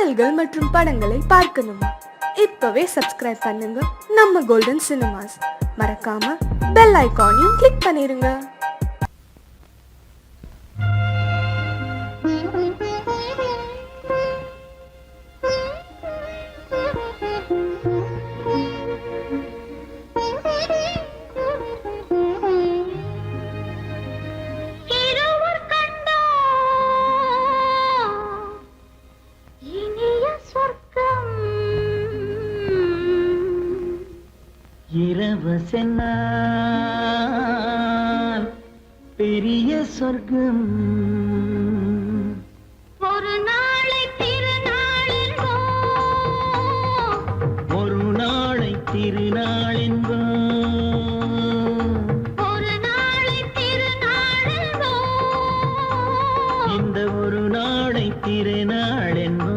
பாடல்கள் மற்றும் படங்களை பார்க்கணுமா? இப்பவே சப்ஸ்கிரைப் பண்ணுங்க நம்ம கோல்டன் சினிமாஸ். மறக்காம பெல் ஐகானையும் கிளிக் பண்ணிருங்க. இரவசென்னால் பெரிய சொர்க்கம், ஒரு நாளை திருநாளென்போ, ஒரு நாளை திருநாளென்போ, ஒரு நாளை திருநாளென்போ, இந்த ஒரு நாளை திருநாளென்போ.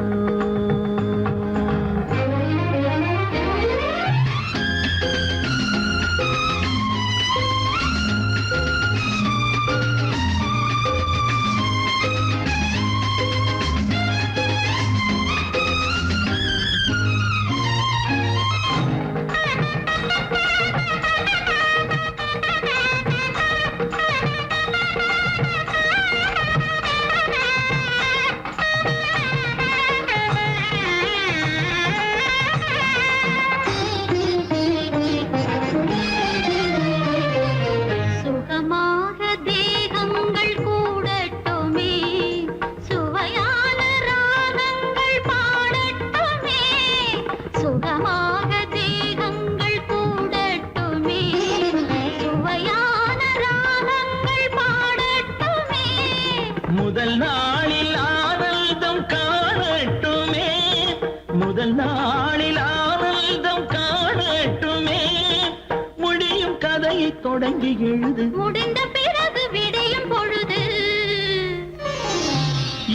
முதல் நாளில் ஆனந்தம் காணட்டுமே, முதல் நாளில் ஆனந்தம் காணட்டுமே, முடியும் கதையை தொடங்கி எழுது, முடிந்த பிறகு விடியும் பொழுது,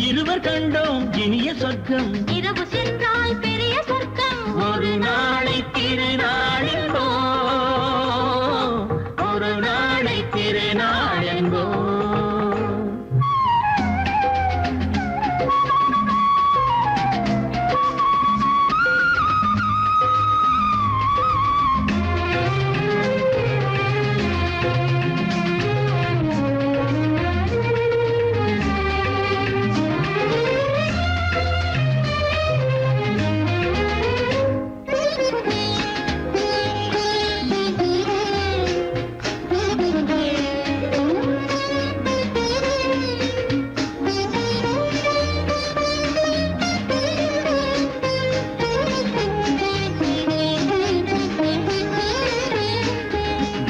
இருவர் கண்டோம் இனிய சொர்க்கம், இரவு சென்றால் பெரிய சொர்க்கம், ஒரு நாளை திருநாளென்போ, ஒரு நாளை திருநாளென்போ.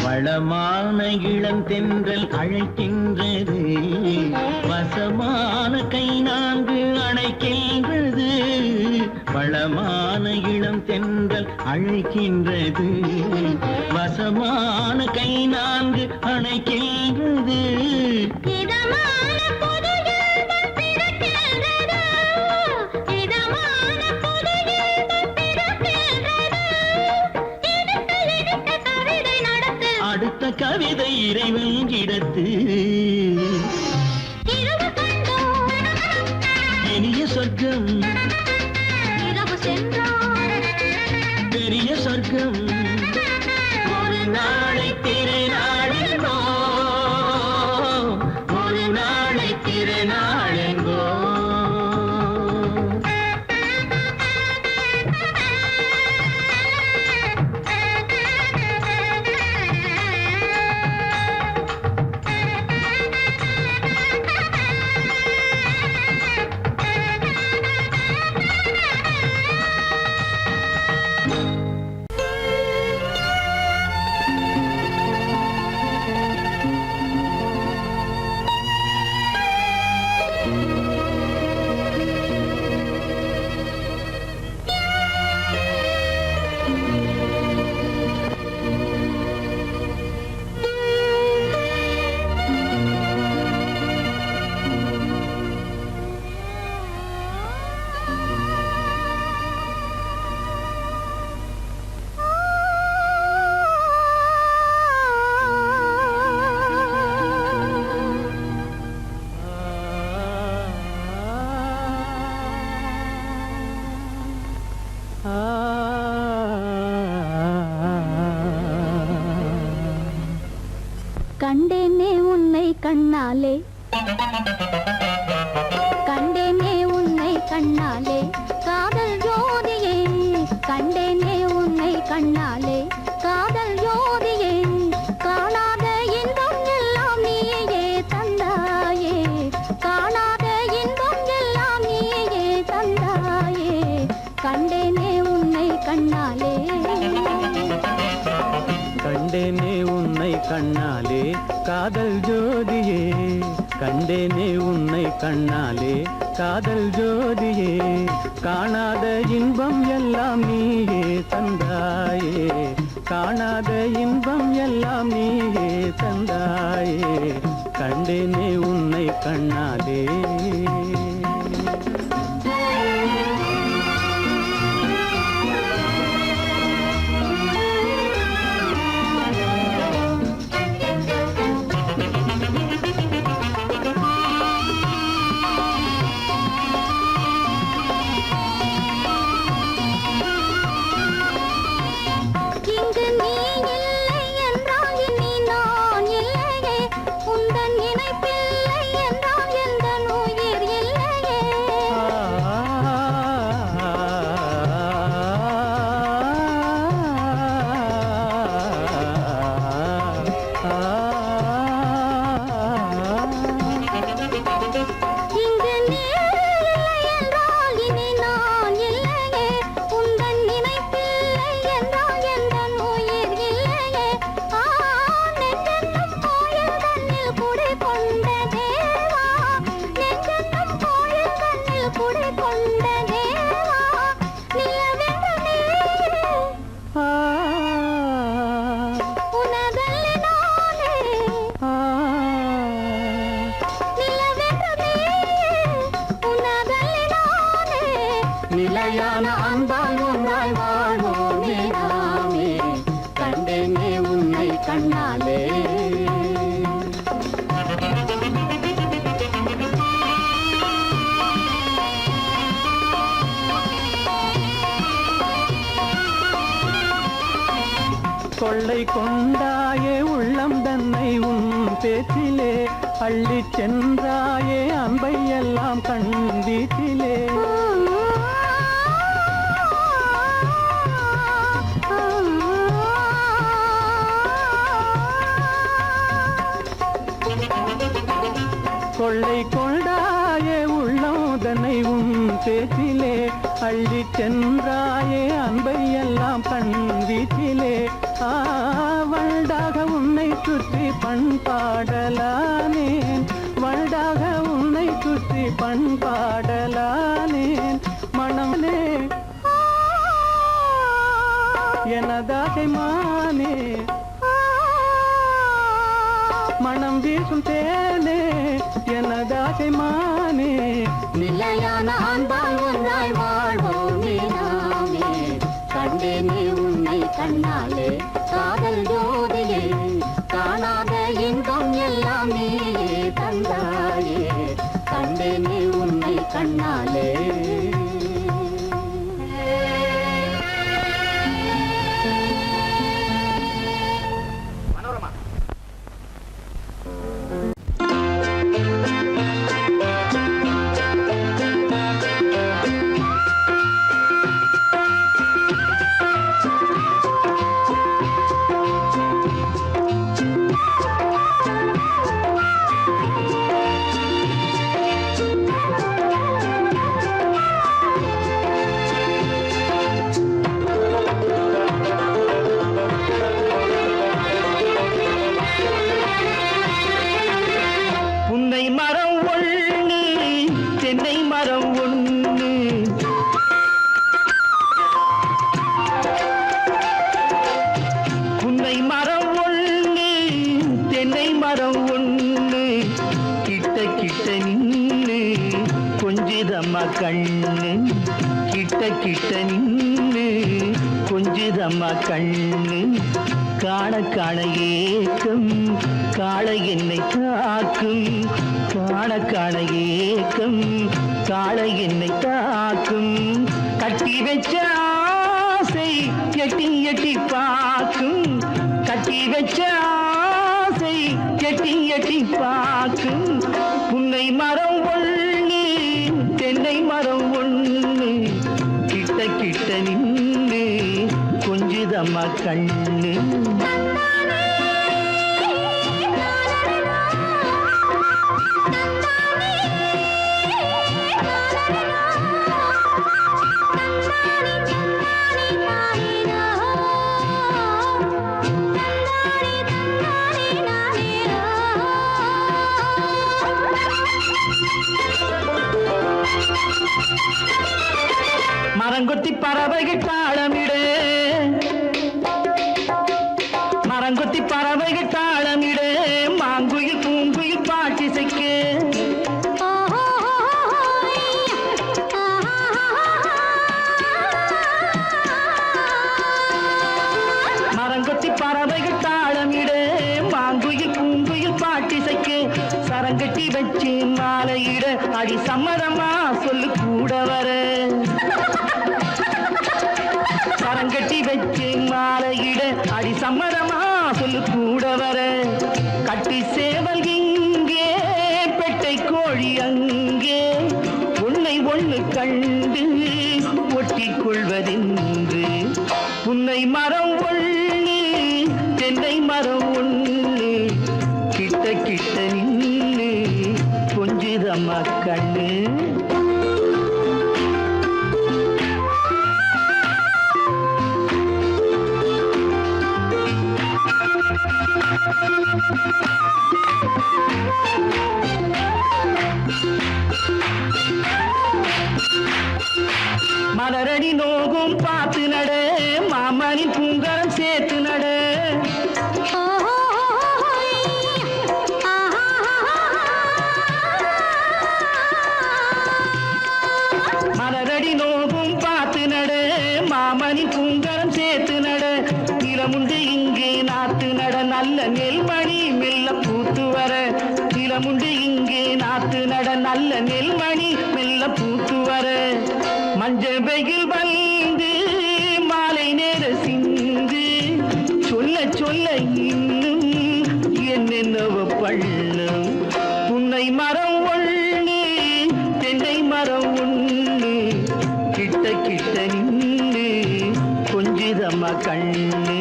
வளமான இளம் தென்றல் அழைக்கின்றது, வசமான கை நான்கு அணைக்கின்றது, வளமான இளம் தென்றல் அழைக்கின்றது, வசமான கை நான்கு அணைக்கின்றது, இதமான புது இன்பம் பிறக்கின்றது, இதமான புது இன்பம் பிறக்கின்றது, இனிக்க இனிக்க கவிதை நடத்து, அடுத்த கவிதை இறைவன் இடத்து, இரவு கண்டோம் இனிய சொர்க்கம், இரவு சென்றால் பெரிய சொர்க்கம், ஒரு நாளை திருநாளென்போ, ஒரு நாளை திருநாளென்போ. கண்டேனே உன்னை கண்ணாலே கண்டேனே உன்னை கண்ணாலே காதல் ஜோதியே கண்டேனே உன்னை கண்ணாலே காதல் ஜோதியே காணாத இன்பம் எல்லாம் நீயே தந்தாயே காணாத இன்பம் எல்லாம் நீயே தந்தாயே கண்டேனே உன்னை கண்ணாலே கண்டேனே உன்னை கண்ணாலே காதல் ஜோதியே கண்டேனே உன்னை கண்ணாலே காதல் ஜோதியே காணாத இன்பம் எல்லாம் நீயே தந்தாயே காணாத இன்பம் எல்லாம் நீயே தந்தாயே கண்டேனே உன்னை கண்ணாலே இங்கு நீ இல்லை என்றால் இனி நான் இல்லையே உந்தன் நினைப்பில்லை என்றால் எந்த உயிர் இல்லையே இங்கு நீ இல்லை என்றால் இனி நான் இல்லையே உந்தன் நினைப்பில்லை என்றால் எந்த உயிர் இல்லையே நெஞ்சென்னும் கோயில் தன்னில் குடி கொண்ட தேவா நெஞ்சென்னும் கோயில் தன்னில் குடி கொண்ட தேவா நிலவென்று நீ உனதல்லி நானே நிலவென்று நீ உனதல்லி நானே நிலையான அன்பால் ஒன்றாய் வாழ்வோமே நாமே கண்டேனே உன்னை கண்ணாலே கொள்ளை கொண்டாயே உள்ளம் தன்னை உன் பேச்சிலே அள்ளிச் சென்றாயே அன்பை எல்லாம் கண் வீட்டிலே கொள்ளை கொண்டாயே உள்ளம் தன்னை உன் பேச்சிலே அள்ளிச் சென்றாயே அன்பை எல்லாம் கண் வீட்டிலே வண்டாக உன்னை சுற்றி பண்பாடலானேன் வண்டாக உன்னை சுற்றி பண்பாடலானேன் மனமே எனதாசை மானே மனம் வீசும் தேனே எனதாசை மானே நிலையான அன்பால் ஒன்றாய் வாழ்வோமே நாமே கண்டேனே உன்னை கண்ணாலே காதல் ஜோதியே காணாத இன்பம் எல்லாம் நீயே தந்தாயே கண்டேனே உன்னை கண்ணாலே புன்னை மரம் ஒண்ணு தென்னை மரம் ஒண்ணு புன்னை மரம் ஒண்ணு தென்னை மரம் ஒண்ணு கிட்ட கிட்ட நின்னு கொஞ்சிதம்மா கண்ணு கிட்ட கிட்ட நின்னு கொஞ்சிதம்மா கண்ணு காண காண ஏக்கம் காளை என்னை தாக்கும் காண காண ஏக்கம் காளை என்னை தாக்கும் கட்டி வச்ச எட்டி எட்டி பார்க்கும் கட்டி வச்ச ஆசை எட்டி எட்டி பார்க்கும் புன்னை மரம் ஒண்ணு தென்னை மரம் ஒண்ணு கிட்ட கிட்ட நின்று கொஞ்சுதம்மா கண்ணு மரங்கொத்தி பறவைகள் தாளமிடு மரங்கொத்தி பறவைகள் தாளமிடு மாங்குயில் பூங்குயில் பாட்டிசைக்கு மரங்கொத்தி பறவைகள் தாளமிடு மாங்குயில் பூங்குயில் பாட்டிசைக்கு சரங்கட்டி வச்சு மாலையிட அடி சம்மதமா சொல்லு கூட வர சரங்கட்டி வச்சு மாலையிட அடி சம்மதமா சொல்லு கூட வர கட்டி சேவல் இங்கே பெட்டை கோழி அங்கே உன்னை ஒண்ணு கண்டு ஒட்டிக் கொள்வதென்று புன்னை மரம் ஒண்ணு தென்னை மரம் ஒண்ணு கிட்ட கிட்ட நின்று கொஞ்சுதம்மா கண்ணு மலரடி நோகும் பார்த்து நட மாமனின் பூங்கரம் சேர்த்து நட மலரடி நோகும் பார்த்து நட மாமனின் பூங்கரம் சேர்த்து நட நிலமுண்டு இங்கே நாத்து நட நல்ல நெல்மணி மெல்ல பூத்து வர நிலமுண்டு இங்கே நாத்து நட நல்ல நெல்மணி மெல்ல பூத்து வர மஞ்சள் வெயில் வந்து மாலை நேர சிந்து சொல்ல சொல்ல இன்னும் என்னென்னவ பண்ணும் புன்னை மரம் ஒண்ணு தென்னை மரம் ஒண்ணு கிட்ட கிட்ட நின்று கொஞ்சுதம்மா கண்ணு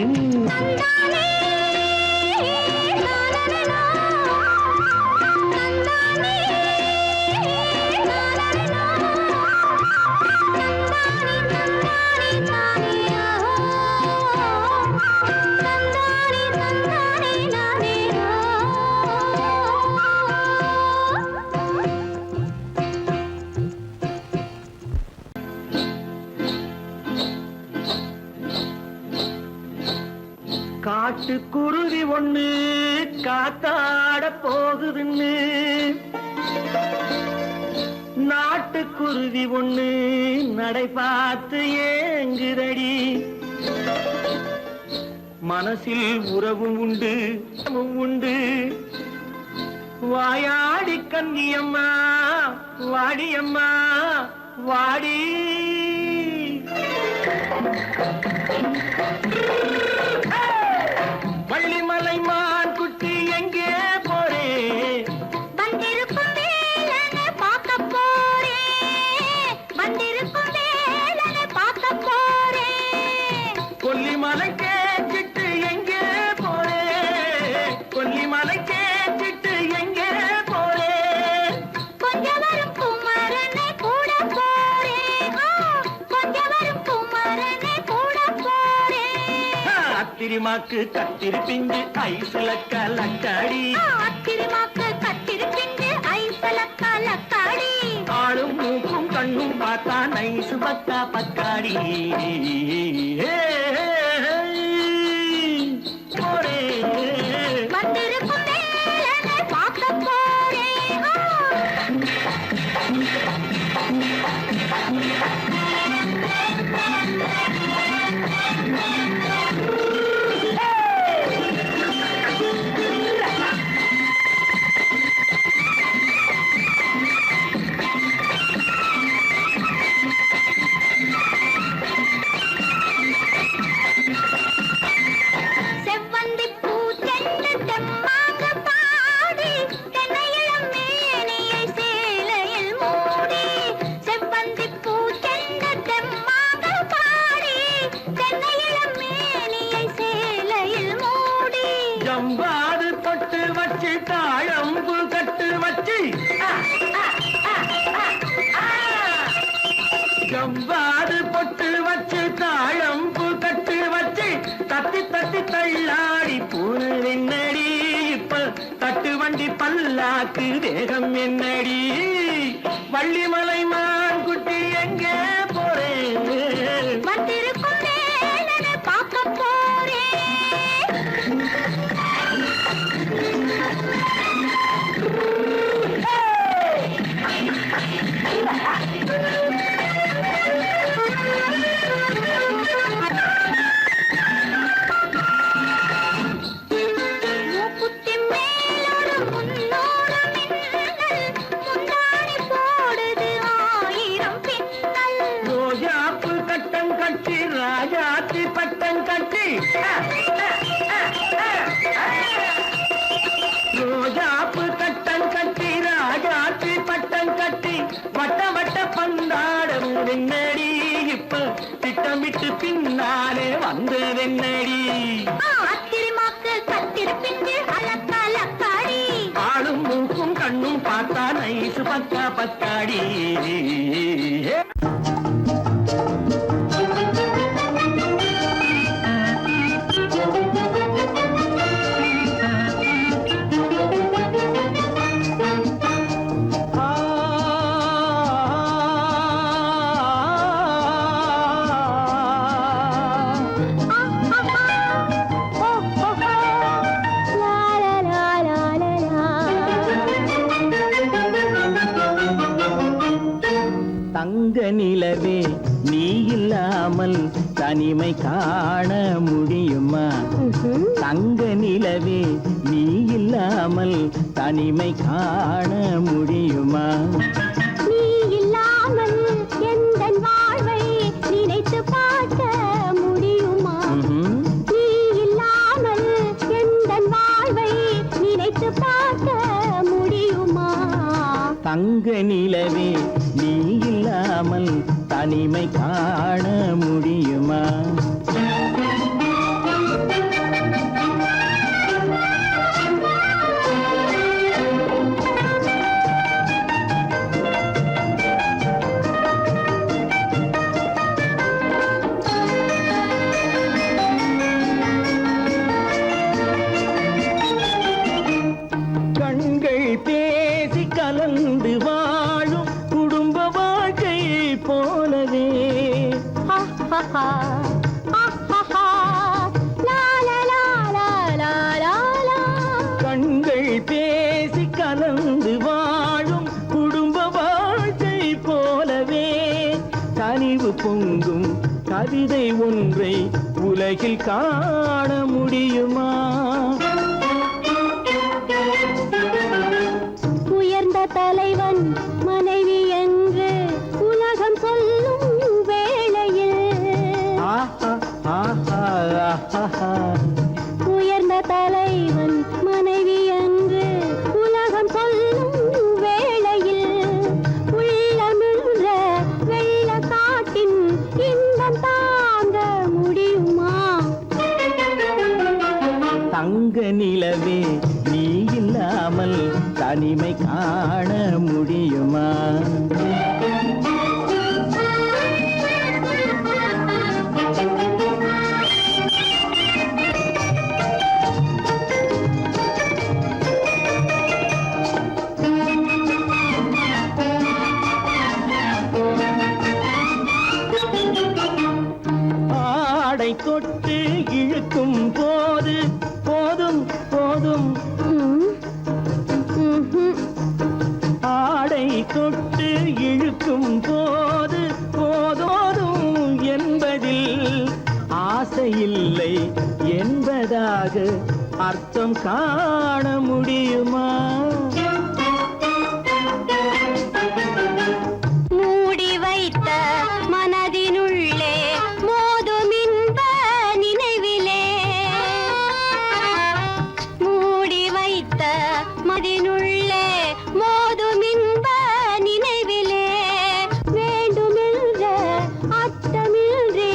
காட்டுக்குருவி ஒண்ணு காத்தாட போகுதுன்னு நாட்டுக்குருவி ஒண்ணு நடை பார்த்து ஏங்குதடி மனசில் உறவும் உண்டு உண்டு வாயாடி கன்னியம்மா வாடியம்மா வாடி வள்ளிமலை மான் குட்டி எங்கே போறே வந்திருக்கும் வேலனை பார்க்க போறேன் வந்திருக்கும் வேலனை பார்க்க போறேன் கொல்லிமலை கேட்டுட்டு எங்கே போறே கொல்லிமலை கேட்டுட்டு எங்கே போறே கொஞ்சம் வரும் குமரனை கூட போறேன் கொஞ்சம் வரும் குமரனை கூட போறேன் அத்திரிமாக்கு கத்திரி பிஞ்சு ஐசுல கலக்காடி அத்திரிமாக்கு கத்திரி பிஞ்சு ஐசல கலக்காடி ஆளும் மூக்கும் கண்ணும் பார்த்தா நைசு பக்கா பக்காடி போரே வந்திருக்கும் வேலனை பார்க்க போறேன் ஜவ்வாது பொட்டு வச்சு தாழம்பு கட்டு வச்சு தத்தி தத்தி தள்ளாடி பூனு என்னடி இப்ப தட்டு வண்டி பல்லாக்கு தேகம் என்னடி வள்ளிமலை மான் குட்டி எங்கே போறேன் வந்திருக்கும் வேலனை பார்க்க போறேன் மூக்குத்தி மேலோடு முன்னோடு மின்னல் முந்தாணி போடுது 1000 பின்னல் ரோஜாப்பு கட்டம் கட்டி ராஜாத்தி பட்டம் கட்டி ரோஜாப்பு கட்டம் கட்டி ராஜாத்தி பட்டம் கட்டி வட்ட வட்ட பந்தாடம் வெண்ணடி இப்ப திட்டமிட்டு பின்னாலே வந்ததென்னடி ஆத்திரமாக்கு கத்திருப்பிண்டு அலக்காடி ஆளும் மூக்கும் கண்ணும் பார்த்தா நைசு பக்கா பக்காடி தங்க நிலவே நீ இல்லாமல் தனிமை காண முடியுமா தங்க நிலவே நீ இல்லாமல் தனிமை காண முடியுமா நீ இல்லாமல் எந்தன் வாழ்வை நினைத்து பார்க்க முடியுமா நீ இல்லாமல் எந்தன் வாழ்வை நினைத்து பார்க்க முடியுமா தங்க நிலவே நீ இல்லாமல் தனிமை காண முடியுமா கண்கள் பேசி கலந்து வாழும் குடும்ப வாழ்க்கை போலவே கண்கள் பேசி கலந்து வாழும் குடும்ப வாழ்க்கை போலவே கனிவு பொங்கும் கவிதை ஒன்றை உலகில் காண முடியுமா உயர்ந்த தலைவன் மனைவி என்று உலகம் சொல்லும் வேளையில் உயர்ந்த தலைவன் மனைவி என்று உலகம் சொல்லும் வேளையில் உள்ளமிழ்ற வெள்ள காட்டின் இன்பம் தாங்க முடியுமா தங்க நிலவே நீ இல்லாமல் தனிமை காண முடியுமா ஆடை தொட்டு இழுக்கும் போது போதும் போதும் ஆடை தொட்டு இழுக்கும் போது போதோதும் என்பதில் ஆசையில்லை என்பதாக அர்த்தம் காண முடியுமா மூடி வைத்த மனதினுள்ளே மோதும் இன்ப நினைவிலே மூடி வைத்த மதினுள்ளே மோதும் இன்ப நினைவிலே வேண்டுமென்ற அர்த்தமின்றி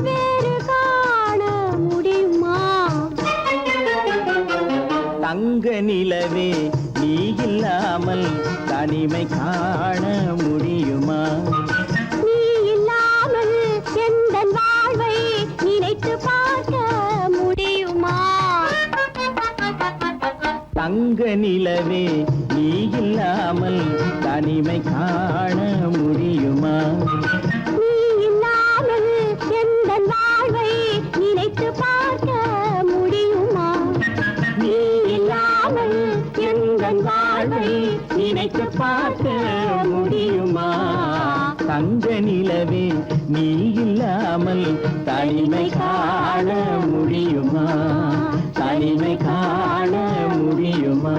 வேறு காண முடியுமா தங்க நிலவே நீ இல்லாமல் தனிமை காண முடியுமா நீ இல்லா தங்க நிலவே நீ இல்லாமல் தனிமை காண முடியுமா? நீ இல்லாமல் எந்தன் வாழ்வை நினைத்து பார்க்க முடியுமா? நீ இல்லாமல் எந்தன் வாழ்வை நினைத்து பார்க்க முடியுமா? தங்க நிலவே நீ இல்லாமல் தனிமை காண முடியுமா? தனிமை காண முடியுமா?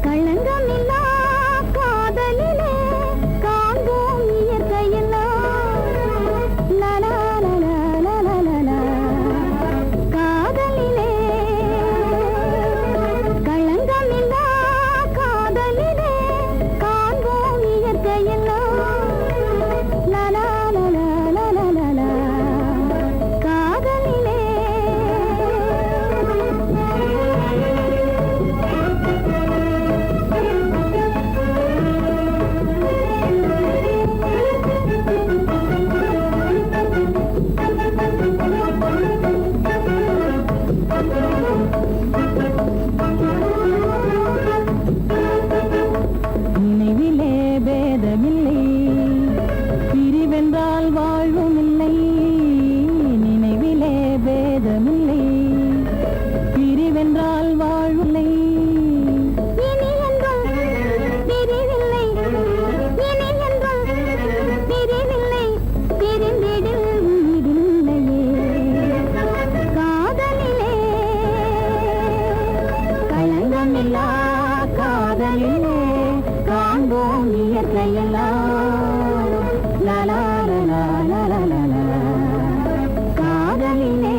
களங்கமில்லா காதலிலே காண்போம் இயற்கையெல்லாம். லலா லலா லலா லலா. காதலிலே களங்கமில்லா காதலிலே காண்போம் இயற்கையெல்லாம். லலா லலா லலா லலா. காதலிலே நினைவிலே பேதமில்லை, பிரிவென்றால் வாழ்வும் இல்லை. நினைவிலே பேதமில்லை, பிரிவென்றால் வாழ்வில்லை. இனி என்றும் பிரிவில்லை, இனி என்றும் பிரிவில்லை, பிரிந்திடில் உயிரில்லையே. காதலிலே களங்கமில்லா காதலிலே காண்போம் இயற்கையெல்லாம். லலா லலா லலா லலா. காதலிலே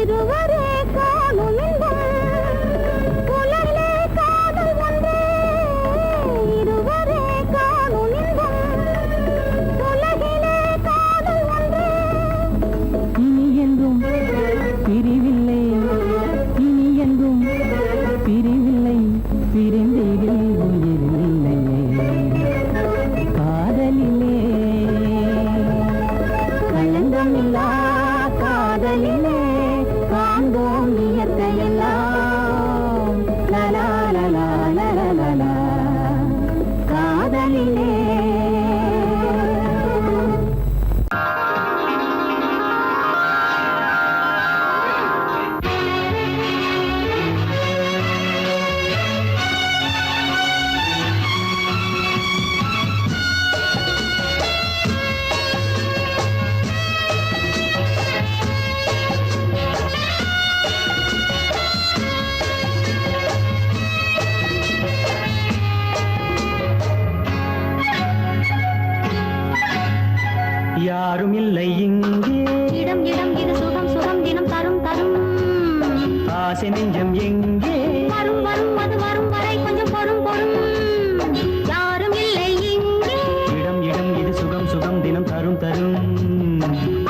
இதுவரை காணும் இன்பம் புலரிலே காதல் ஒன்றே. இதுவரை காணும் இன்பம் உலகிலே காதல் ஒன்றே. இனி என்றும் பிரிவில்லை, இனி என்றும் பிரிவில்லை, பிரிந்திடில் உயிரில்லையே. காதலிலே களங்கமில்லா காதலிலே காண்போம் இயற்கையெல்லாம். லலா லலா லலா லலா. காதலிலே யாரும் இல்லை இங்கே, இடம் இடம் இது சுகம் சுகம் தினம் தரும் தரும். ஆசை நெஞ்சம் எங்கே? வரும் வரும் அது வரும் வரை கொஞ்சம் பொறும் பொறும். யாரும் இல்லை இங்கே, இடம் இடம் இது சுகம் சுகம் தினம் தரும் தரும்.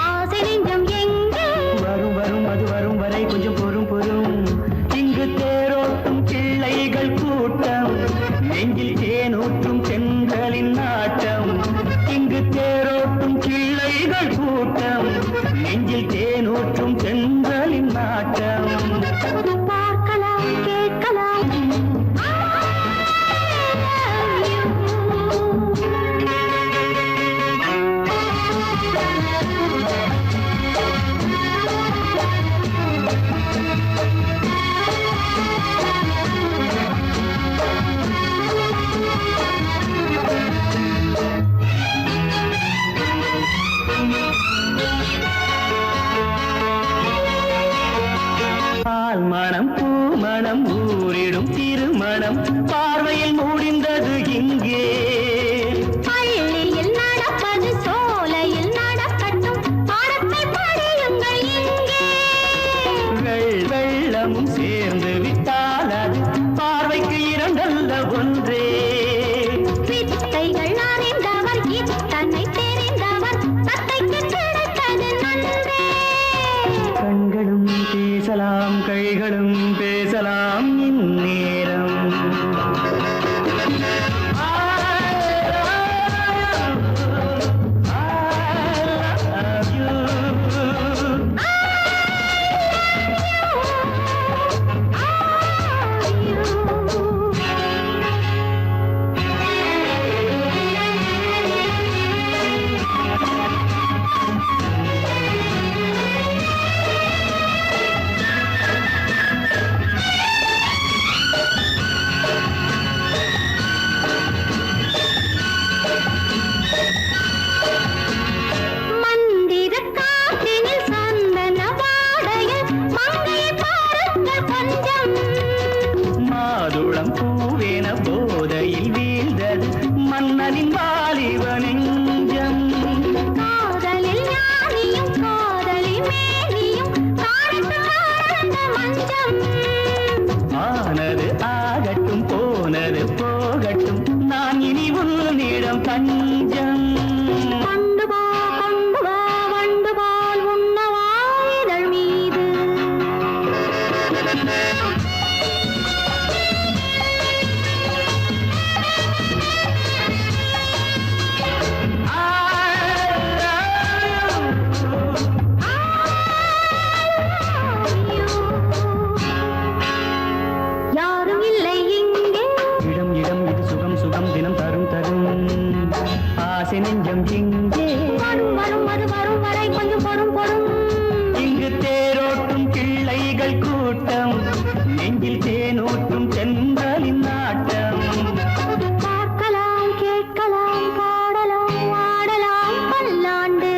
ஆசை நெஞ்சம் எங்கே? வரும் வரும் அது வரும் வரை கொஞ்சம் பொறும் பொறும். இங்கு தேரோட்டும் பிள்ளைகள் கூட்டம், நெஞ்சில் தேனூற்றும் சென்றலின் நாட்டம். இங்கு தேரோட்டும் பிள்ளைகள் கூட்டம், நெஞ்சில் தேனூற்றும் சென்றலின் நாட்டம். பார்க்கலாம் என் வாலிப நெஞ்சம் காதலில் ஞானியும் காதலில் மேனியும் காணித்து ஆழ்ந்த மஞ்சம் ஆனது ஆகட்டும் போனது போகட்டும் நான் இனி உன்னிடம் தஞ்சம் கொண்டு வா வண்டு போல் உண்ணவா இதழ் மீது யாரும் இல்லை இங்கே இடம் இடம் இது சுகம் சுகம் தினம் தரும் தரும் ஆசை நெஞ்சம் இங்கே வரும் வரும் அது வரும் வரை கொஞ்சம் பொறும் பொறும் இங்கு தேரோட்டும் பிள்ளைகள் கூட்டம் நெஞ்சில் தேனூற்றும் சென்றலின் நாட்டம் பார்க்கலாம் கேட்கலாம் பாடலாம் ஆடலாம் பல்லாண்டு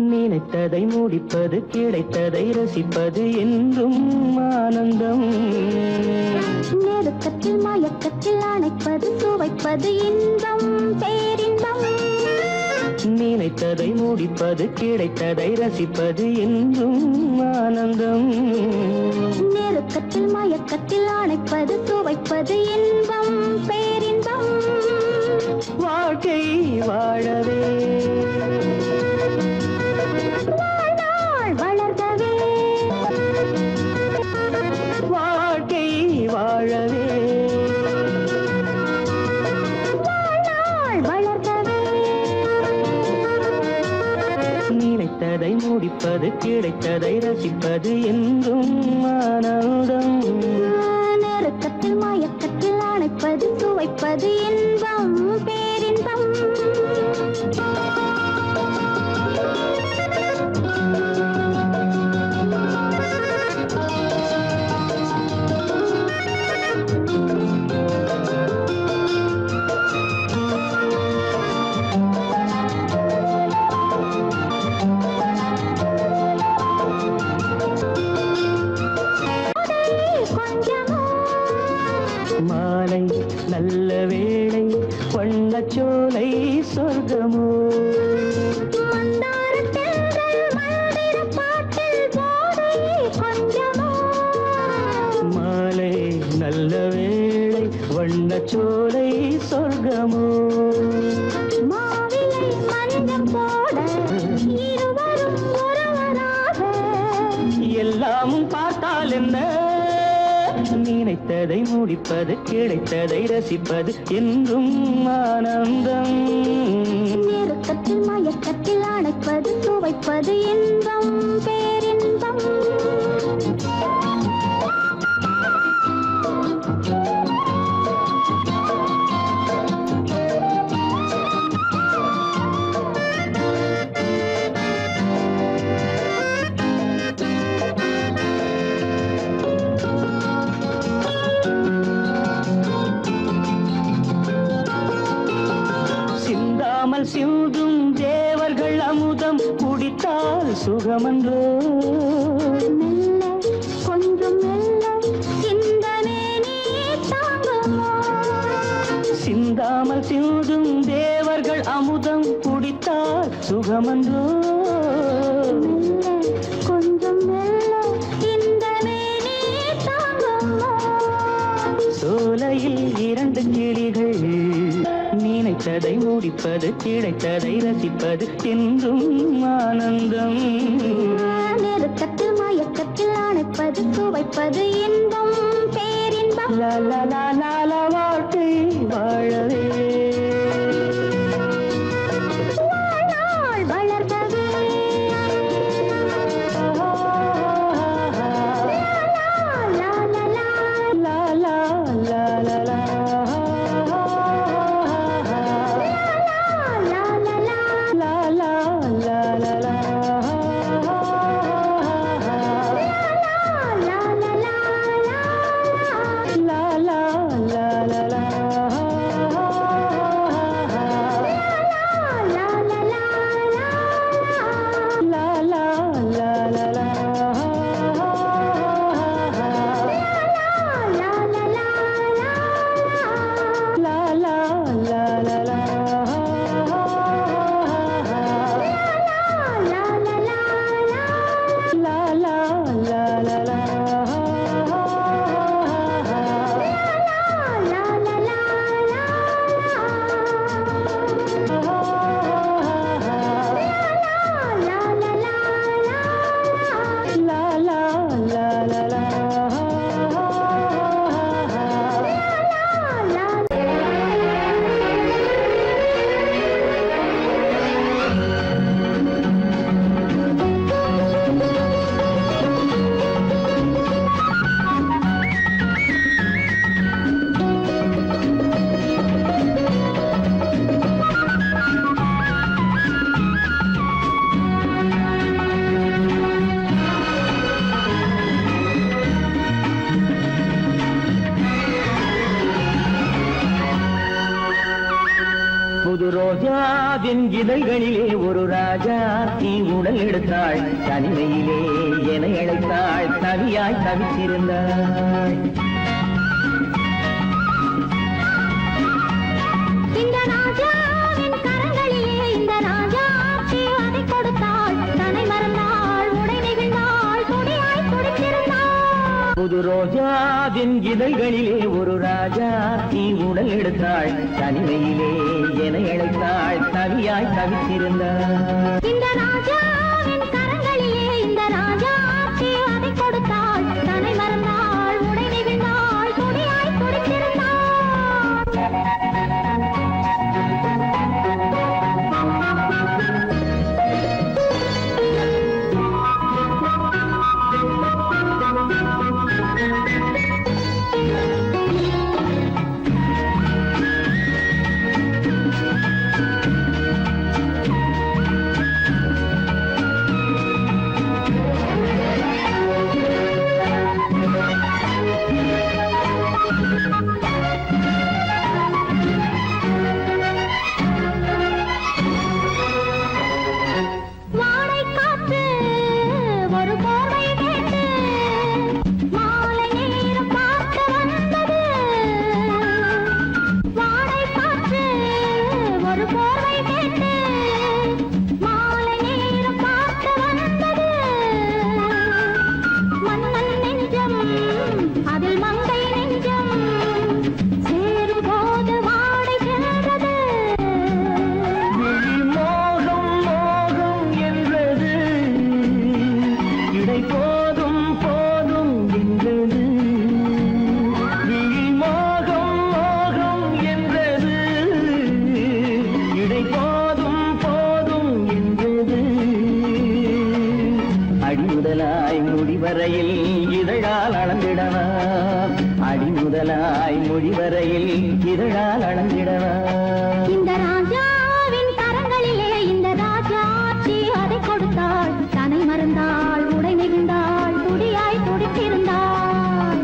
நினைத்ததை முடிப்பது கிடைத்ததை ரசிப்பது என்றும் ஆனந்தம் நெருக்கத்தில் மயக்கத்தில் அணைப்பது சுவைப்பது இன்பம் பேரின்பம் நினைத்ததை முடிப்பது கிடைத்ததை ரசிப்பது என்றும் ஆனந்தம் நெருக்கத்தில் மயக்கத்தில் அணைப்பது சுவைப்பது இன்பம் பேரின்பம் வாழ்க்கை வாழவே வாழ்நாள் வளர்கவே வாழ்க்கை வாழவே வாழ்நாள் வளர்கவே நினைத்ததை முடிப்பது கிடைத்ததை ரசிப்பது என்றும் ஆனந்தம் நெருக்கத்தில் மயக்கத்தில் அணைப்பது சுவைப்பது இன்பம் பேரின்பம் கொஞ்சமோ மாலை நல்ல வேளை வண்ணச்சோலை சொர்க்கமோ மந்தாரத் தென்றல் மல்லிரப் பாட்டில் போதை கொஞ்சமோ மாலை நல்ல வேளை வண்ணச்சோலை சொர்க்கமோ மாவிலை மஞ்சம் போட இருவரும் ஒருவராக எல்லாமும் பார்த்தால் என்ன நினைத்ததை முடிப்பது கிடைத்ததை ரசிப்பது என்றும் ஆனந்தம் நெருக்கத்தில் மயக்கத்தில் அணைப்பது சுவைப்பது இன்பம் பேரின்பம் சிந்தாமல் சிந்தும் தேவர்கள் அமுதம் குடித்தால் சுகமன்றோ மெல்ல கொஞ்சம் மெல்ல சிந்தனே நீ தாங்குமோ சிந்தாமல் சிந்தும் தேவர்கள் அமுதம் குடித்தால் சுகமன்றோ மெல்ல கொஞ்சம் மெல்ல சிந்தனே நீ தாங்குமோ சோலையில் இரண்டு கிளிகள் நினைத்ததை முடிப்பது கிடைத்ததை ரசிப்பது என்றும் ஆனந்தம் நெருக்கத்தில் மயக்கத்தில் அணைப்பது சுவைப்பது இன்பம் பேரின்பம் லால வாழ்க்கை வாழவே வாழ்நாள் வளர்கவே புது ரோஜாவின் இதழ்களிலே ஒரு ராஜா நீ உடல் எடுத்தாள் தனிமையிலே என அழைத்தாள் தவியாய் தவித்திருந்தாள் இந்த ராஜாவின் கரங்களிலே இந்த ராஜாத்தி அதை கொடுத்தாள் தன்னை மறந்தாள் உடை நெகிழ்ந்தாள் துடியாய் துடித்திருந்தாள் புது ரோஜாவின் இதழ்களிலே ஒரு ராஜா நீ உடல் எடுத்தாள் தனிமையிலே என அழைத்தாள் தவியாய் தவித்திருந்தாள் இந்த ராஜாவின் கரங்களிலே இந்த ராஜாத்தி அதை கொடுத்தாள் தன்னை மறந்தாள் உடை நெகிழ்ந்தாள் துடியாய் துடித்திருந்தாள் வரையில் இதழால் அளந்திடவா அடி முதலாய் மொழி வரையில் இதழால் அளந்திடவா இந்த ராஜாவின் கரங்களிலே இந்த ராஜாச்சி அதை கொடுத்தாள் தன்னை மறந்தாள் உடை நெகிழ்ந்தாள் துடியாய் துடித்திருந்தாள்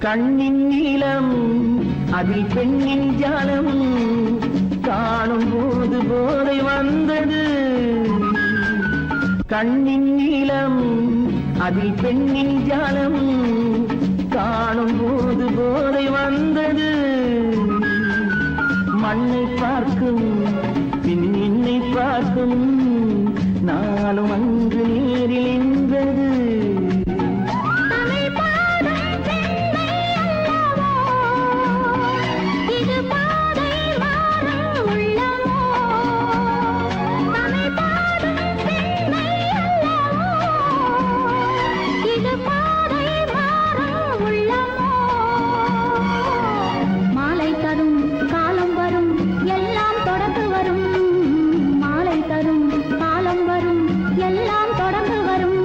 கண்ணின் நீளம் அதில் பெண்ணின் ஜாலம் காணும் போது போதை வந்தது கண்ணின் நீளம் அதில் பெண்ணின் ஜாலம் காணும் போது போதை வந்தது மண்ணை பார்க்கும் பின் என்னை பார்க்கும் காலம் அன்று நீரில் நின்றது. தமிழ் பாடும் பெண்மை அல்லவோ, இது பாதை மாறும் உள்ளமோ. தமிழ் பாடும் பெண்மை அல்லவோ, இது பாதை மாறும் உள்ளமோ. மாலை தரும் காலம் வரும், எல்லாம் தொடர்ந்து வரும். மாலை தரும் காலம் வரும், எல்லாம் தொடர்ந்து வரும்.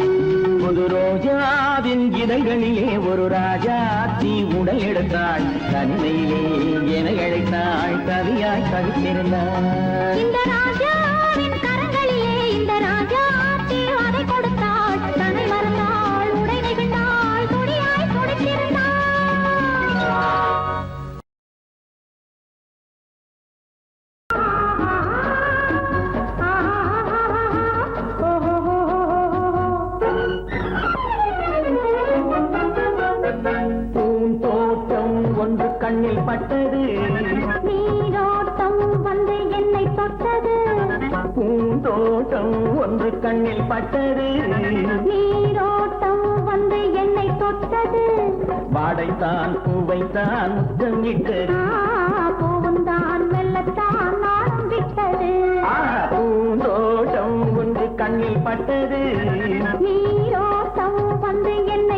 புது ரோஜாவின் இதழ்களிலே ஒரு ராஜாத்தி உடல் எடுத்தாள். தனிமையிலே என அழைத்தாள், கவியாய் தவித்திருந்தாள். இந்த ராஜாவின் கரங்களிலே இந்த ராஜாத்தி அதை கொடுத்தாள். தன்னை மறந்தாள், உடை நெகிழ்ந்தாள், துடியாய் துடித்திருந்தாள். பூந்தோட்டம் ஒன்று கண்ணில் பட்டது. நீரோட்டம் வந்து என்னை தொட்டது. பூந்தோட்டம் ஒன்று கண்ணில் பட்டது. நீரோட்டம் வந்து என்னை தொட்டது. வாடைத்தான் பூவைத்தான் முத்தம் இட்டது. பூவுந்தான் மெல்லத்தான் நானும் விட்டது. பூந்தோட்டம் ஒன்று கண்ணில் பட்டது. நீரோட்டம் வந்து என்னை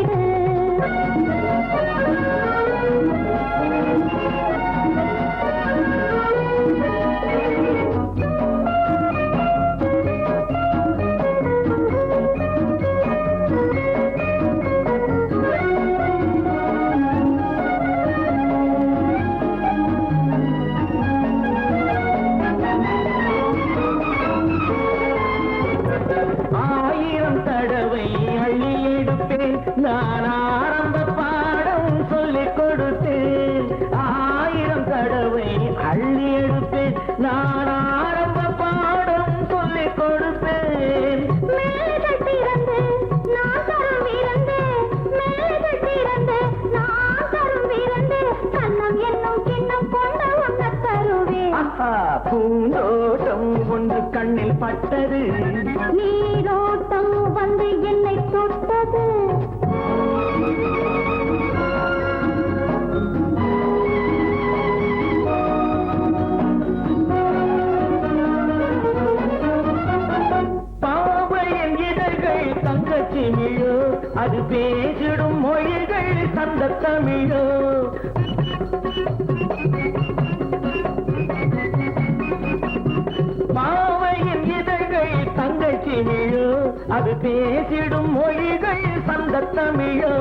ஆயிரம் தடவை அள்ளி எடுப்பேன், நான் ஆரம்ப பாடம் சொல்லிக் கொடுத்தேன். ஆயிரம் தடவை அள்ளி எடுப்பேன், நான் ஆரம்ப பாடம் சொல்லிக் கொடுப்பேன். மேலைகள் திறந்து நான் தரும் விருந்து. மேலைகள் திறந்து நான் தரும் விருந்து. கண்ணம் என்னும் கிண்ணம் கொண்டு உண்ண தருவேன். பூந்தோட்டம் ஒன்று கண்ணில் பட்டது. நீரோட்டம் வந்து என்னை தொட்டது. பாவையின் இதழ்கள் தங்கச்சிமிழோ, அது பேசிடும் மொழிகள் தந்த தமிழோ. பாவையின் இதழ்கள் தங்கச்சிமிழோ, அது பேசிடும் மொழிகள் தந்த தமிழோ.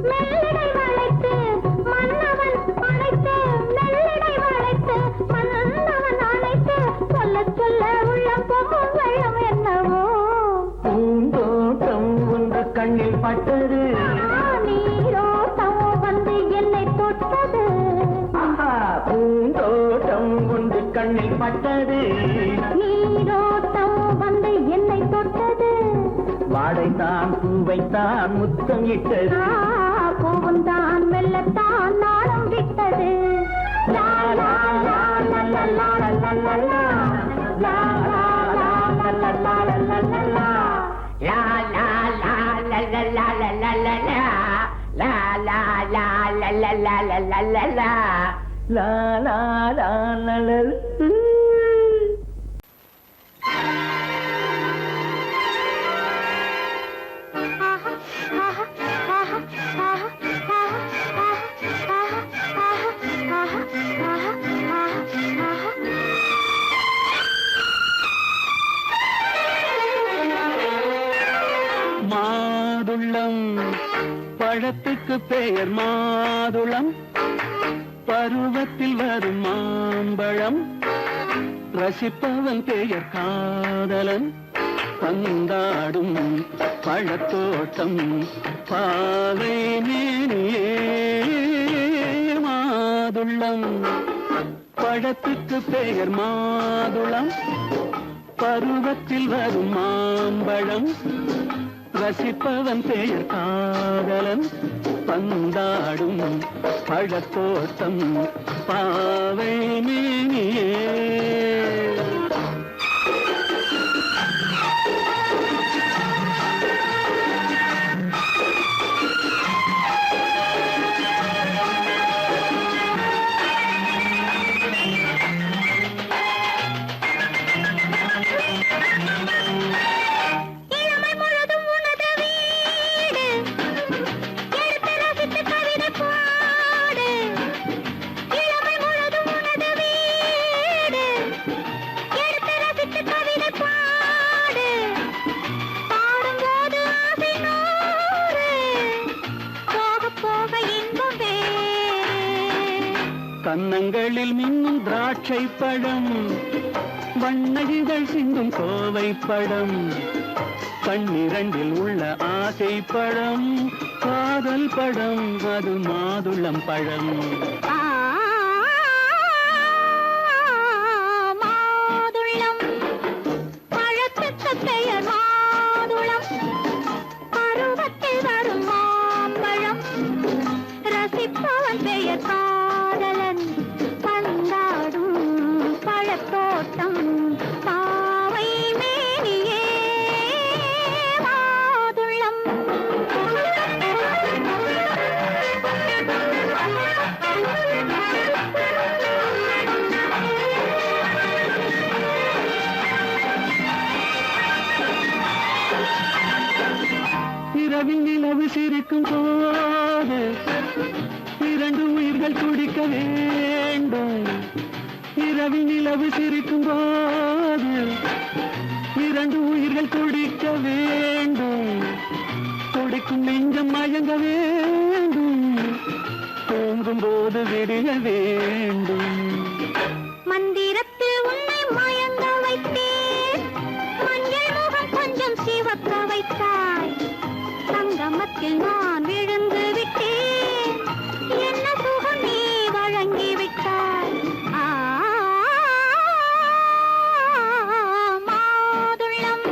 மெல்லிடை வளைத்து மன்னவன் அணைத்து, மெல்லிடை வளைத்து மன்னவன் அணைத்து, சொல்ல சொல்ல உள்ளம் பொங்கும் வெள்ளம் என்னவோ. பூந்தோட்டம் ஒன்று கண்ணில் பட்டது. நீரோட்டம் வந்து என்னை தொட்டது. பூந்தோட்டம் ஒன்று கண்ணில் பட்டது. நீரோட்டம் வந்து என்னை தொட்டது. வாடைத்தான் பூவைத்தான் முத்தம் இட்டது. பூவுந்தான் மெல்லத்தான் நாளும் விட்டது. லா லா லா லா லா லா லா லா லா. லா லா லா லா லா லா லா லா லா. La la la la la la la la la la. La la la la la la la la la la. லா லா லா லா லா. மாதுளம் பழத்துக்கு பெயர் மாதுளம், பருவத்தில் வரும் மாம்பழம், ரசிப்பவன் பெயர் காதலன், பந்தாடும் பழத்தோட்டம் பாவை மேனியே. மாதுளம் பழத்துக்கு பெயர் மாதுளம், பருவத்தில் வரும் மாம்பழம், ரசிப்பவன் பெயர் காதலன், பந்தாடும் பழத்தோட்டம் பாவை மேனியே. கன்னங்களில் மின்னும் திராட்சை பழம், வண்ணகிகள் சிந்தும் கோவை பழம், கண்ணிரண்டில் உள்ள ஆசை பழம், காதல் பழம், அது மாதுளம் பழம். மாதுளம் பழத்துக்கு பெயர் மாதுளம், பருவத்தில் வரும் மாம்பழம், ரசிப்பவன் பெயர் காதலன், பந்தாடும் பழத்தோட்டம், பாவை மேனியே மாதுளம். இரவில் நிலவு சிரிக்கும் போது இரண்டு உயிர்கள் துடிக்க வேண்டும். இரவில் நிலவு சிரிக்கும் போது இரண்டு உயிர்கள் துடிக்க வேண்டும். துடிக்கும் நெஞ்சம் மயங்க வேண்டும், தூங்கும் போது விடிய வேண்டும். மந்திரத்தில் உன்னை மயங்க வைத்தேன், மஞ்சள் முகம் கொஞ்சம் சிவக்க வைத்தாய், சங்கமத்தில் நான் விழுந்து விட்டேன், என்ன சுகம் நீ வழங்கி விட்டாய். மாதுளம்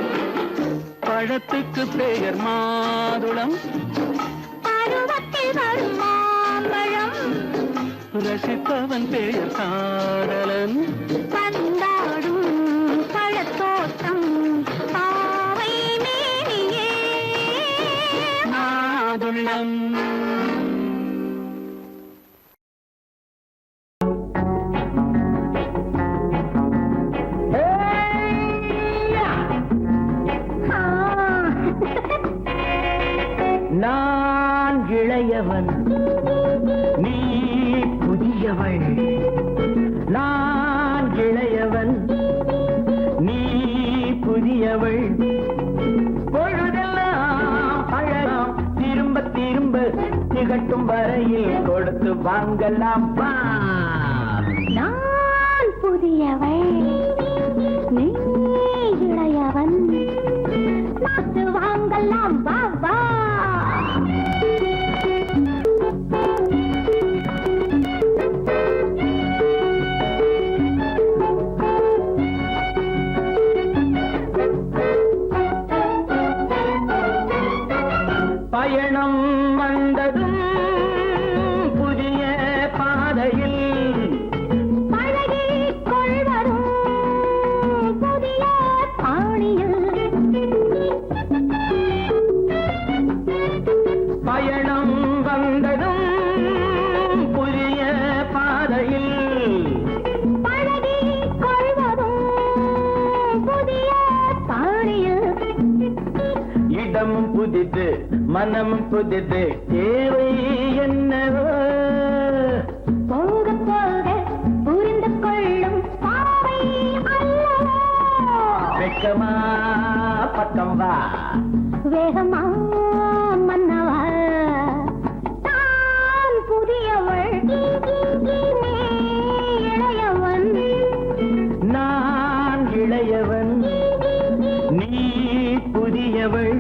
பழத்துக்கு பெயர் மாதுளம், பருவத்தில் வரும் மாம்பழம், ரசிப்பவன் பெயர் காதலன், பந்தாடும் பழத்தோட்டம், பாவை மேனியே மாதுளம். நான் இளையவன், நீ புதியவள். நான் இளையவன், நீ புதியவள். பொழுதெல்லாம் பழகம் திரும்ப திரும்ப திகட்டும் வரையில் கொடுத்து வாங்கலாம் வா. நான் புதியவள், நீ இளையவன், நாத்து வாங்கலாம் வா வா. பயணம் வந்ததும் புதிய பாதையில் பழகிக் கொள்வதும் புதிய பாணியில், பயணம் வந்ததும் புதிய பாதையில் பழகிக் கொள்வதும் புதிய பாணியில், இடமும் புதிது மனமும் புதிது தேவை என்னவோ போக போக புரிந்து கொள்ளும் பாவை அல்லவோ. வெக்கமா பக்கம் வா வேகமா மன்னவா, தான் புதியவள், நீ இளையவன், நான் இளையவன், நீ புதியவள்.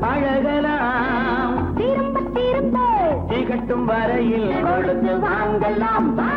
பழகலாம் திரும்ப திரும்ப திகட்டும் வரையில் கொடுத்து வாங்கலாம் வா.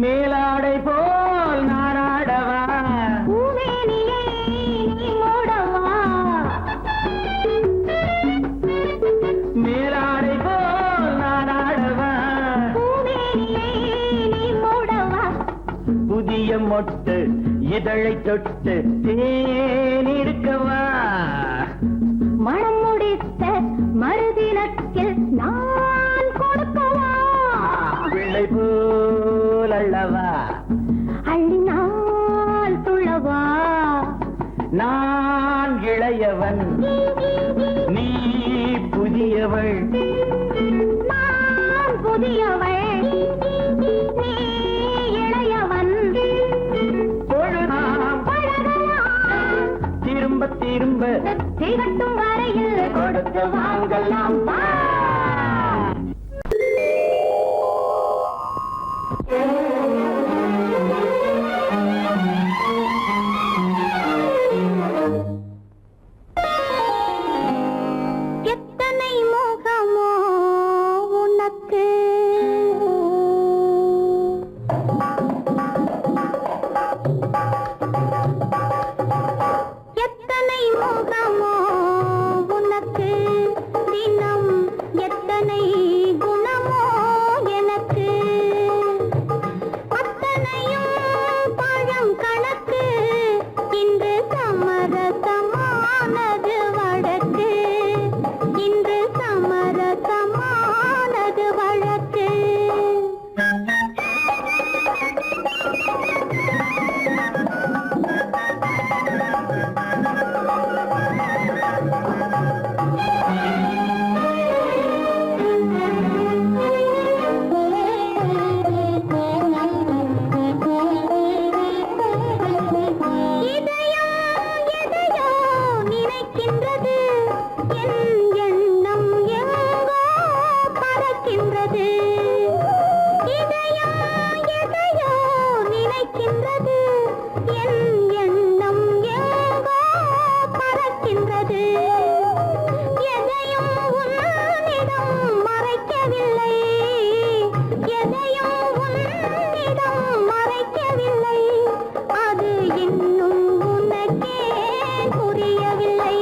மேலாடை போல் நாராடவா, பூமேனியை நீ மூடவா, மேலாடை போல் நாராடவா, பூமேனியை நீ மூடவா, புதிய மொட்டு இதழை தொட்டு தேனிருக்கவா, மனம் முடித்த மறுதினத்தில் நான் கொடுக்கவா, பிள்ளை போல் அல்லவா நீ புதியவள் நான் புதியவள் நீ இளையவன் பொழுதாம் பழகலாம் திரும்ப திரும்ப திகட்டும் வரையில் கொடுத்து வாங்கலாம் வா. எத்தனை மோகமோ உனக்கு எத்தனை மோகமோ உனக்கு தினம் எத்தனை குணமோ எனக்கு அத்தனையும் பழம் கணக்கு இன்று சமரசமானது வழக்கு இன்று சமரசமானது வழக்கு எதையோ நினைக்கின்றது என் எண்ணம் எங்கோ பறக்கின்றது எதையோ நினைக்கின்றது என் எண்ணம் எங்கோ பறக்கின்றது எதையும் உன்னிடம் மறைக்கவில்லை எதையும் உன்னிடம் மறைக்கவில்லை அது இன்னும் உனக்கே புரியவில்லை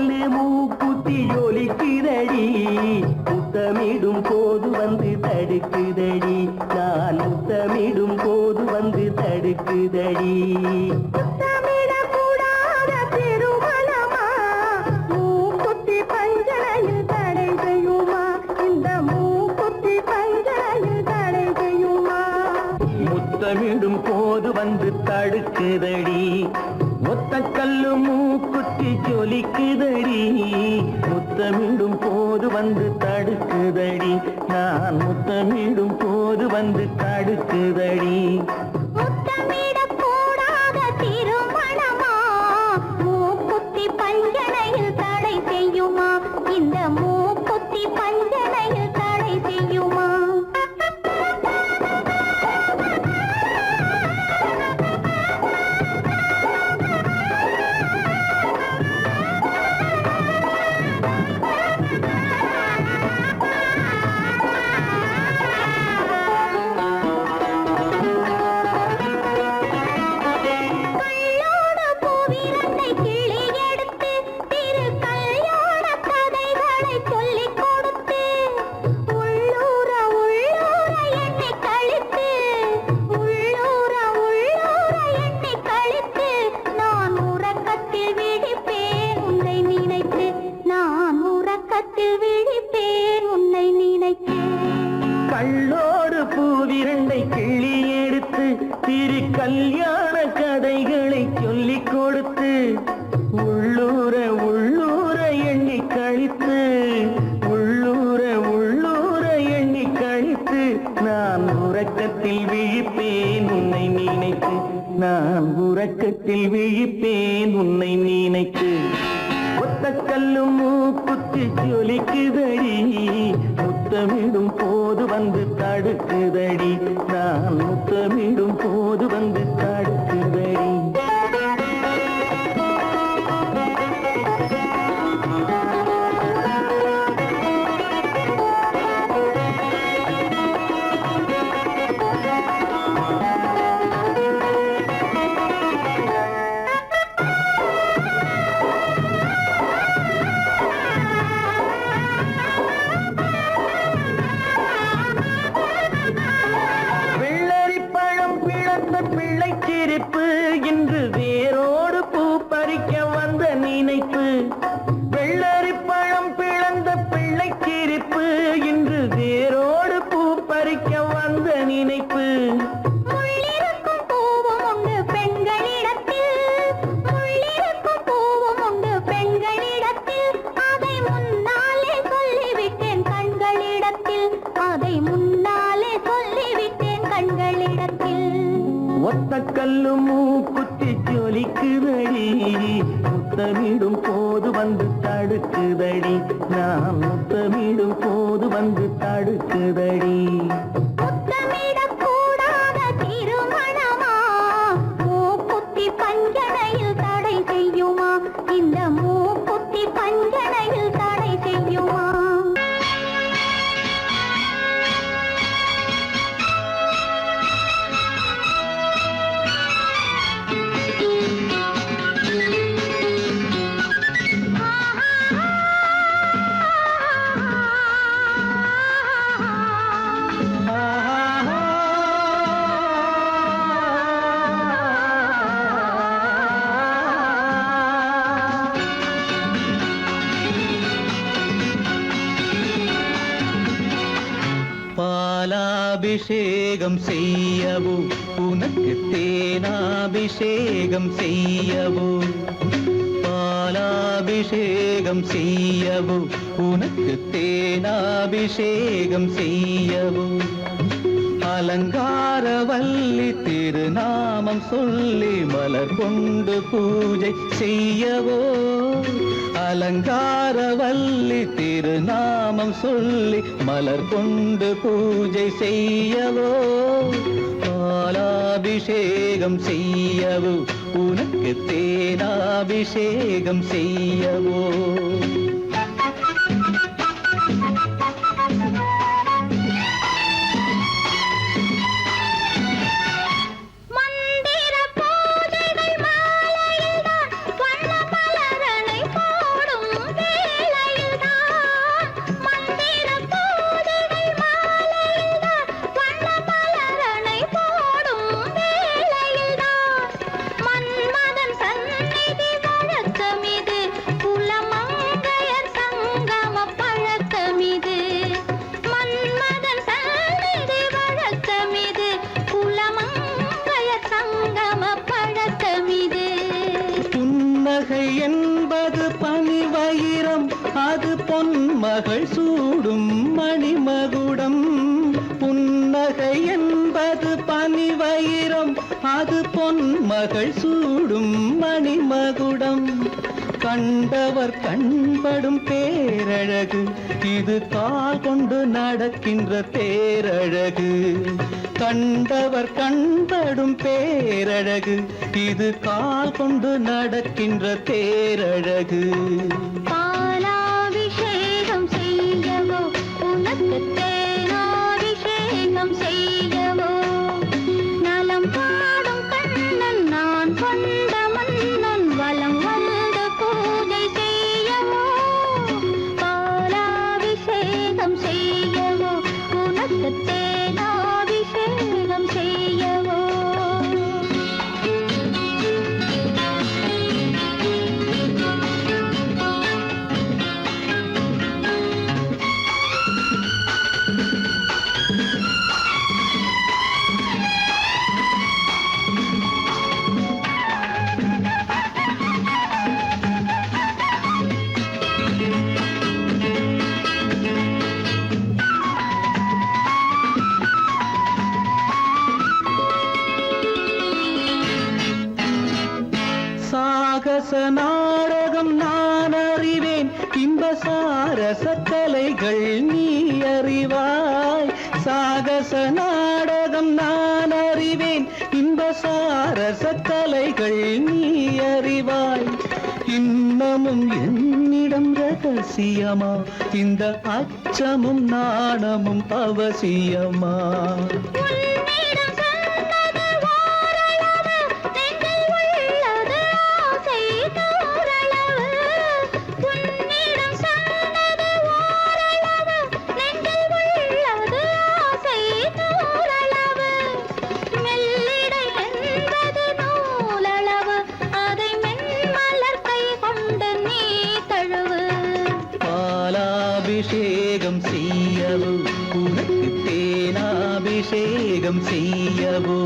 ஒத்தக்கல்லு மூக்குத்தி ஒலிக்குதடி முத்தமிடும் போது வந்து தடுக்குதடி நான் முத்தமிடும் போது வந்து தடுக்குதடி முத்தமிடக்கூடாத திருமணமா மூக்குத்தி பஞ்சனையில் தடை செய்யுமா இந்த மூக்குத்தி பஞ்சனையில் தடை செய்யுமா முத்தமிடும் போது வந்து தடுக்குதடி ஒத்தக்கல்லு மூக்குத்தி ஜொலிக்குதடி முத்தமிடும் போது வந்து தடுக்குதடி நான் முத்தமிடும் போது வந்து தடுக்குதடி முத்தமிடக்கூடாத திருமணமா மூக்குத்தி பஞ்சனையில் தடை செய்யுமா இந்த மூக்குத்தி பஞ்சனையில் தடை செய்யுமா கள்ளோடு பூவிரண்டை கிள்ளி எடுத்து திரு கல்யாண கதைகளை சொல்லிக் கொடுத்து உள்ளூர உள்ளூர எண்ணி கழித்து உள்ளூர உள்ளூர எண்ணி கழித்து நான் உறக்கத்தில் விழிப்பேன் உன்னை நினைத்து நான் உறக்கத்தில் விழிப்பேன் உன்னை நினைத்து ஒத்தக்கல்லு மூக்குத்தி ஜொலிக்குதடி முத்தமிடும் போது வந்து தடுக்குதடி நான் முத்தமிடும் போது வந்து தடுக்குதடி பிள்ளைச்சிரிப்பு இன்று வேரோடு பூ பறிக்க வந்த நினைப்பு வெள்ளரி பழம் பிளந்த பிள்ளைச்சிரிப்பு இன்று வேரோடு பூ பறிக்க வந்த நினைப்பு முள்ளிருக்கும் பூவும் உண்டு பெண்களிடத்தில் முள்ளிருக்கும் பூவும் உண்டு பெண்களிடத்தில் அதை முன்னாலே சொல்லிவிட்டேன் கண்களிடத்தில் அதை முன்னாலே சொல்லிவிட்டேன் கண்களிடத்தில் ஒத்தக்கல்லு மூக்குத்தி ஜொலிக்குதடி முத்தமிடும் போது வந்து தடுக்குதடி நான் முத்தமிடும் போது வந்து தடுக்குதடி முத்தமிடக்கூடாத திருமணமா மூக்குத்தி பஞ்சனையில் தடை செய்யுமா இந்த மூக்குத்தி பஞ்சனையில் தடை செய்யுமா பாலாபிஷேகம் செய்யவோ உனக்கு தேனாபிஷேகம் செய்யவோ பாலாபிஷேகம் செய்யவோ உனக்கு தேனாபிஷேகம் செய்யவோ அலங்காரவல்லி திருநாமம் சொல்லி மலர் கொண்டு பூஜை செய்யவோ அலங்காரவல்லி திருநாமம் சொல்லி மலர் கொண்டு பூஜை செய்யவோ பாலாபிஷேகம் செய்யவோ உனக்கு தேனாபிஷேகம் செய்யவோ மந்திர பூஜைகள் மாலையில்தான் வண்ண மலரணை போடும் புன்னகை என்பது பனிவயிரம், அது பொன்மகள் சூடும் மணிமகுடம். புன்னகை என்பது பனிவயிரம், அது பொன்மகள் சூடும் மணிமகுடம். கண்டவர் கண்படும் பேரழகு, இது கால் கொண்டு நடக்கின்ற தேரழகு. கண்டவர் கண்படும் பேரழகு, இது கால் கொண்டு நடக்கின்ற தேரழகு. பாலாபிஷேகம் செய்யவோ உனக்கு தேனாபிஷேகம் செய்யவோ, நலம் பாடும் கண்ணன் நான் கொண்ட மன்னன் வலம் வந்து பூஜை செய்யவோ. பாலாபிஷேகம் செய்யவோ உனக்கு தேனாபிஷேகம் செய்யவோ. சாகச நாடகம் நான் அறிவேன், இன்ப சாரச கலைகள் நீ அறிவாய். சாகச நாடகம் நான் அறிவேன், இன்ப சாரச கலைகள் நீ அறிவாய். இன்னமும் என்னிடம் ரகசியமா, இந்த அச்சமும் நாணமும் அவசியமா? உன்னிடம் சொன்னது ஓரளவு, நெஞ்சில் உள்ளது ஆசை தோரளவு. உன்னிடம் சொன்னது ஓரளவு, நெஞ்சில் உள்ளது ஆசை தோரளவு. மெல்லிடை என்பது நூலளவு, அதை மென்மலர் கை கொண்டு நீ தழுவு. பாலாபிஷேகம் செய்யவோ உனக்கு தேனாபிஷேகம் செய்யவோ.